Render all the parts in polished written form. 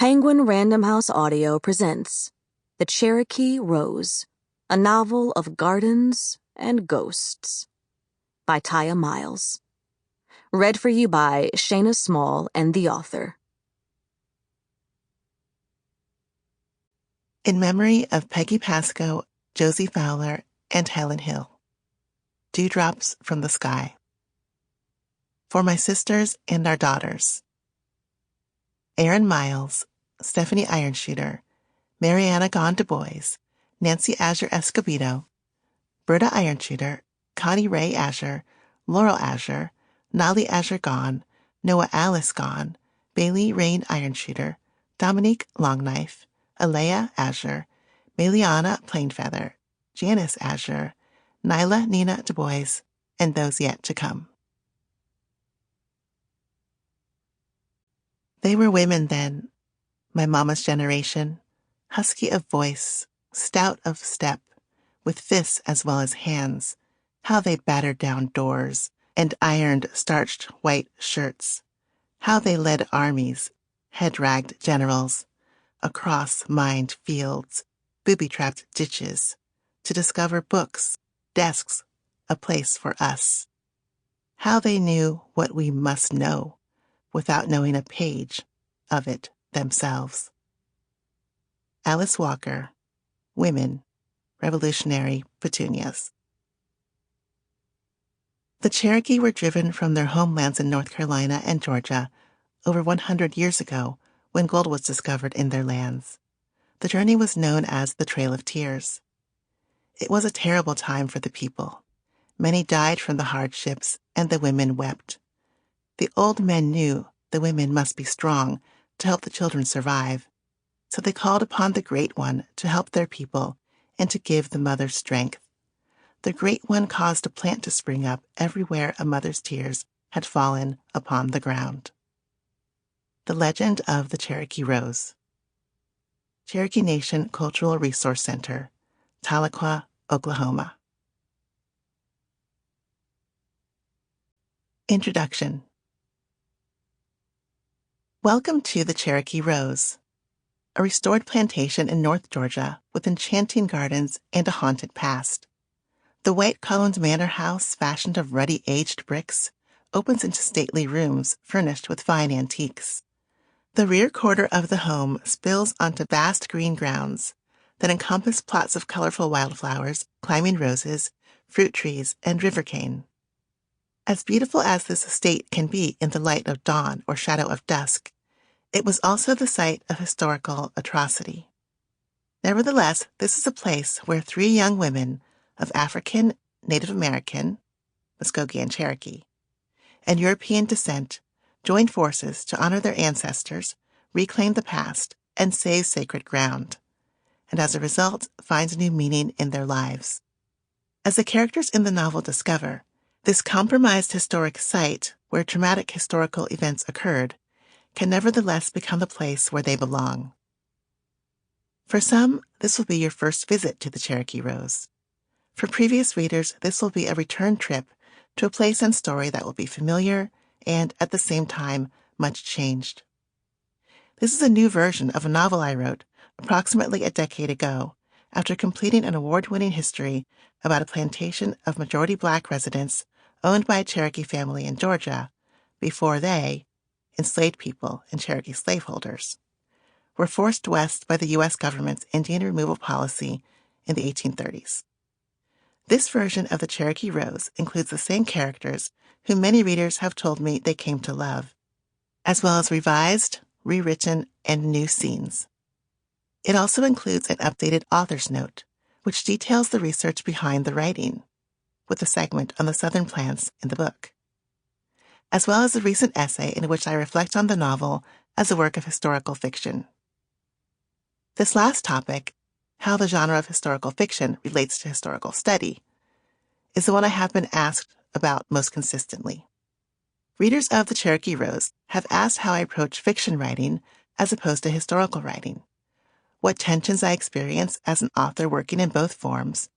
Penguin Random House Audio presents The Cherokee Rose, a novel of gardens and ghosts, by Tiya Miles. Read for you by Shayna Small and the author. In memory of Peggy Pasco, Josie Fowler, and Helen Hill. Dewdrops from the Sky. For my sisters and our daughters. Erin Miles, Stephanie Ironshooter, Mariana Gone Du Bois, Nancy Azure Escobedo, Berta Ironshooter, Connie Ray Azure, Laurel Azure, Nolly Azure Gone, Noah Alice Gone, Bailey Rain Ironshooter, Dominique Longknife, Alea Azure, Meliana Plainfeather, Janice Azure, Nyla Nina Du Bois, and those yet to come. They were women then, my mama's generation, husky of voice, stout of step, with fists as well as hands. How they battered down doors and ironed starched white shirts. How they led armies, head-ragged generals, across mined fields, booby-trapped ditches, to discover books, desks, a place for us. How they knew what we must know without knowing a page of it themselves. Alice Walker, Women, Revolutionary Petunias. The Cherokee were driven from their homelands in North Carolina and Georgia over 100 years ago when gold was discovered in their lands. The journey was known as the Trail of Tears. It was a terrible time for the people. Many died from the hardships, and the women wept. The old men knew the women must be strong to help the children survive, so they called upon the Great One to help their people and to give the mothers strength. The Great One caused a plant to spring up everywhere a mother's tears had fallen upon the ground. The Legend of the Cherokee Rose. Cherokee Nation Cultural Resource Center, Tahlequah, Oklahoma. Introduction. Welcome to the Cherokee Rose, a restored plantation in North Georgia with enchanting gardens and a haunted past. The white-columned manor house, fashioned of ruddy aged bricks, opens into stately rooms furnished with fine antiques. The rear quarter of the home spills onto vast green grounds that encompass plots of colorful wildflowers, climbing roses, fruit trees, and river cane. As beautiful as this estate can be in the light of dawn or shadow of dusk, it was also the site of historical atrocity. Nevertheless, this is a place where 3 young women of African, Native American, Muskogee and Cherokee, and European descent joined forces to honor their ancestors, reclaim the past, and save sacred ground, and as a result find new meaning in their lives. As the characters in the novel discover, this compromised historic site where traumatic historical events occurred can nevertheless become the place where they belong. For some, this will be your first visit to the Cherokee Rose. For previous readers, this will be a return trip to a place and story that will be familiar and, at the same time, much changed. This is a new version of a novel I wrote approximately a decade ago after completing an award-winning history about a plantation of majority Black residents owned by a Cherokee family in Georgia before they, enslaved people and Cherokee slaveholders, were forced west by the U.S. government's Indian removal policy in the 1830s. This version of the Cherokee Rose includes the same characters who many readers have told me they came to love, as well as revised, rewritten, and new scenes. It also includes an updated author's note, which details the research behind the writing, with a segment on the Southern plants in the book, as well as a recent essay in which I reflect on the novel as a work of historical fiction. This last topic, how the genre of historical fiction relates to historical study, is the one I have been asked about most consistently. Readers of the Cherokee Rose have asked how I approach fiction writing as opposed to historical writing, what tensions I experience as an author working in both forms,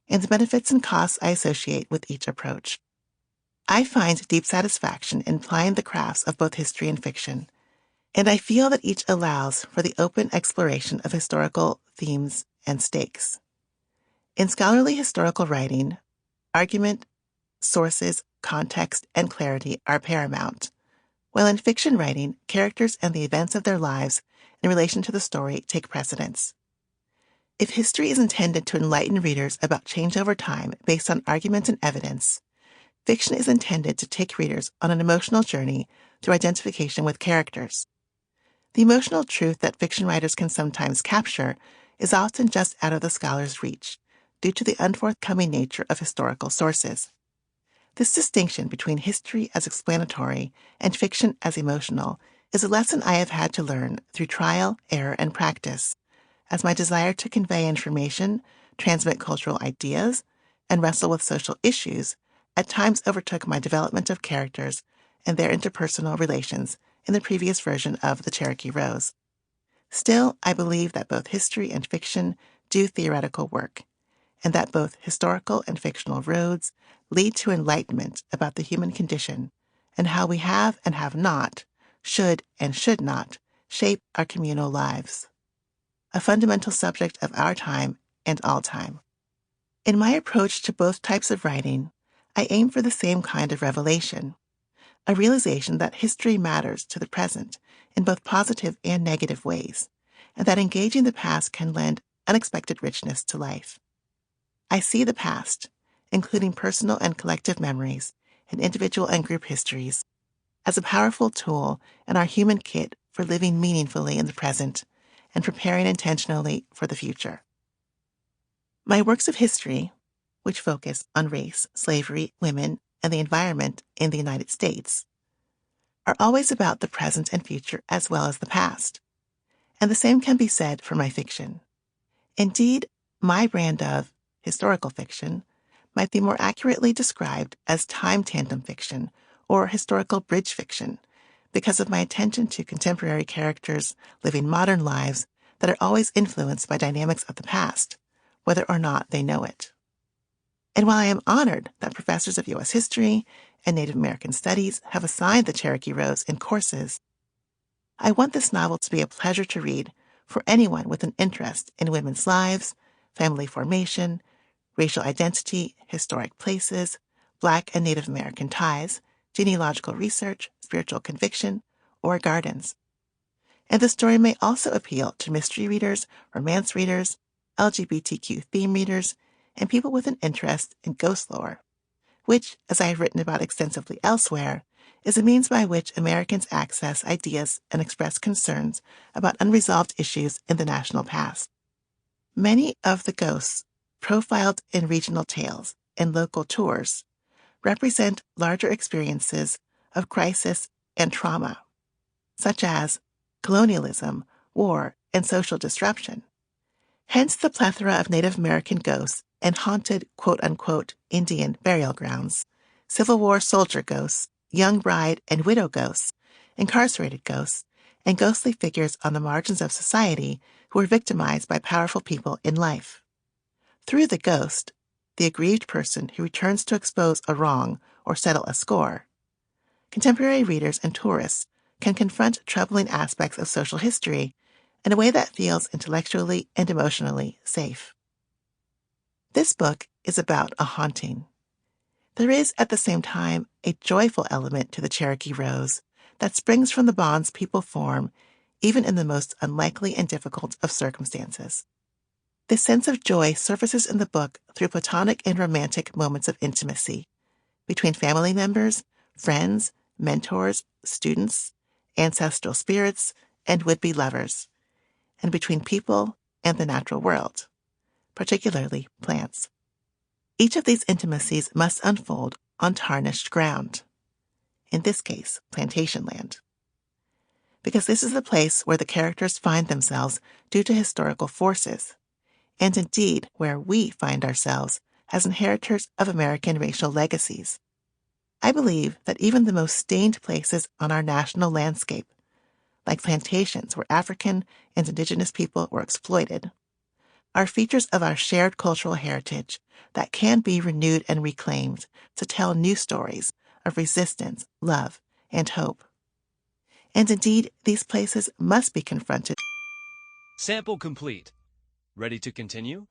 and the benefits and costs I associate with each approach. I find deep satisfaction in applying the crafts of both history and fiction, and I feel that each allows for the open exploration of historical themes and stakes. In scholarly historical writing, argument, sources, context, and clarity are paramount, while in fiction writing, characters and the events of their lives in relation to the story take precedence. If history is intended to enlighten readers about change over time based on argument and evidence, fiction is intended to take readers on an emotional journey through identification with characters. The emotional truth that fiction writers can sometimes capture is often just out of the scholar's reach, due to the unforthcoming nature of historical sources. This distinction between history as explanatory and fiction as emotional is a lesson I have had to learn through trial, error, and practice, as my desire to convey information, transmit cultural ideas, and wrestle with social issues at times overtook my development of characters and their interpersonal relations in the previous version of The Cherokee Rose. Still, I believe that both history and fiction do theoretical work, and that both historical and fictional roads lead to enlightenment about the human condition and how we have and have not, should and should not, shape our communal lives. A fundamental subject of our time and all time. In my approach to both types of writing, I aim for the same kind of revelation, a realization that history matters to the present in both positive and negative ways, and that engaging the past can lend unexpected richness to life. I see the past, including personal and collective memories and individual and group histories, as a powerful tool in our human kit for living meaningfully in the present and preparing intentionally for the future. My works of history, which focus on race, slavery, women, and the environment in the United States, are always about the present and future as well as the past. And the same can be said for my fiction. Indeed, my brand of historical fiction might be more accurately described as time tandem fiction or historical bridge fiction because of my attention to contemporary characters living modern lives that are always influenced by dynamics of the past, whether or not they know it. And while I am honored that professors of U.S. history and Native American studies have assigned the Cherokee Rose in courses, I want this novel to be a pleasure to read for anyone with an interest in women's lives, family formation, racial identity, historic places, Black and Native American ties, genealogical research, spiritual conviction, or gardens. And the story may also appeal to mystery readers, romance readers, LGBTQ theme readers, and people with an interest in ghost lore, which, as I have written about extensively elsewhere, is a means by which Americans access ideas and express concerns about unresolved issues in the national past. Many of the ghosts profiled in regional tales and local tours represent larger experiences of crisis and trauma, such as colonialism, war, and social disruption. Hence the plethora of Native American ghosts and haunted quote-unquote Indian burial grounds, Civil War soldier ghosts, young bride and widow ghosts, incarcerated ghosts, and ghostly figures on the margins of society who were victimized by powerful people in life. Through the ghost, the aggrieved person who returns to expose a wrong or settle a score, contemporary readers and tourists can confront troubling aspects of social history in a way that feels intellectually and emotionally safe. This book is about a haunting. There is, at the same time, a joyful element to the Cherokee Rose that springs from the bonds people form even in the most unlikely and difficult of circumstances. This sense of joy surfaces in the book through platonic and romantic moments of intimacy between family members, friends, mentors, students, ancestral spirits, and would-be lovers, and between people and the natural world, particularly plants. Each of these intimacies must unfold on tarnished ground, in this case, plantation land, because this is the place where the characters find themselves due to historical forces, and indeed where we find ourselves as inheritors of American racial legacies. I believe that even the most stained places on our national landscape, like plantations where African and Indigenous people were exploited, are features of our shared cultural heritage that can be renewed and reclaimed to tell new stories of resistance, love, and hope. And indeed, these places must be confronted. Sample complete. Ready to continue?